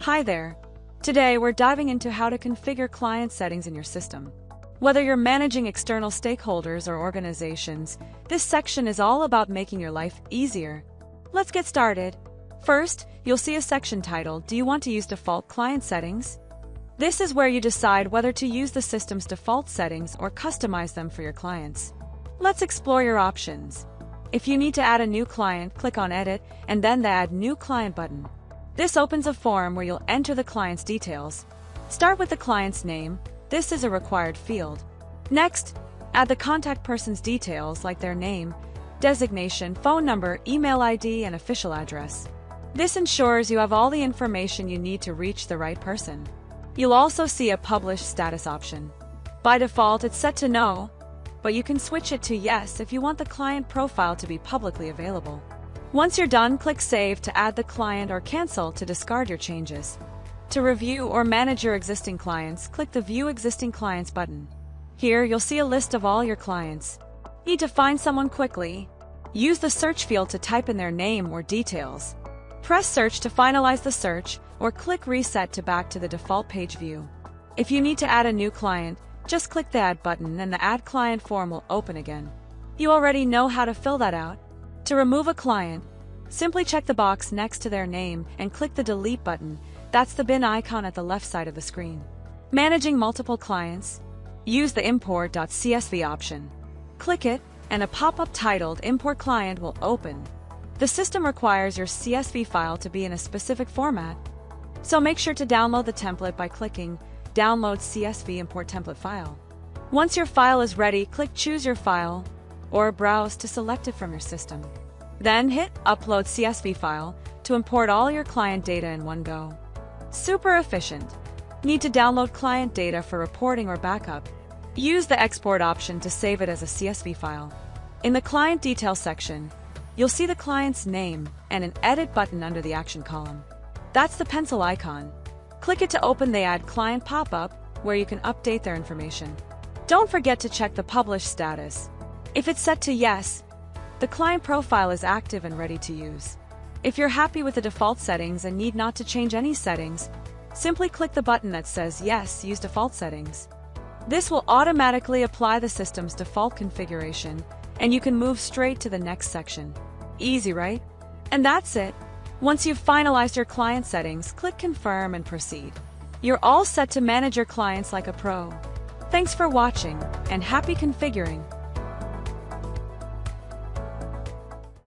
Hi there. Today we're diving into how to configure client settings in your system. Whether you're managing external stakeholders or organizations, this section is all about making your life easier. Let's get started. First, you'll see a section titled, "Do you want to use default client settings?" This is where you decide whether to use the system's default settings or customize them for your clients. Let's explore your options. If you need to add a new client, click on Edit and then the Add New Client button. This opens a form where you'll enter the client's details. Start with the client's name. This is a required field. Next, add the contact person's details like their name, designation, phone number, email ID, and official address. This ensures you have all the information you need to reach the right person. You'll also see a Publish Status option. By default, it's set to No, but you can switch it to Yes if you want the client profile to be publicly available. Once you're done, click Save to add the client or Cancel to discard your changes. To review or manage your existing clients, click the View Existing Clients button. Here, you'll see a list of all your clients. Need to find someone quickly? Use the search field to type in their name or details. Press Search to finalize the search, or click Reset to back to the default page view. If you need to add a new client, just click the Add button and the Add Client form will open again. You already know how to fill that out. To remove a client, simply check the box next to their name and click the Delete button. That's the bin icon at the left side of the screen. Managing multiple clients, use the Import.csv option. Click it, and a pop-up titled Import Client will open. The system requires your CSV file to be in a specific format, so make sure to download the template by clicking Download CSV Import Template File. Once your file is ready, click Choose Your File or Browse to select it from your system. Then hit Upload CSV File to import all your client data in one go. Super efficient. Need to download client data for reporting or backup? Use the Export option to save it as a CSV file. In the Client Details section, you'll see the client's name and an Edit button under the Action column. That's the pencil icon. Click it to open the Add Client pop-up, where you can update their information. Don't forget to check the Publish status. If it's set to Yes, the client profile is active and ready to use. If you're happy with the default settings and need not to change any settings, simply click the button that says Yes, Use Default Settings. This will automatically apply the system's default configuration, and you can move straight to the next section. Easy, right? And that's it. Once you've finalized your client settings, click Confirm and proceed. You're all set to manage your clients like a pro. Thanks for watching, and happy configuring!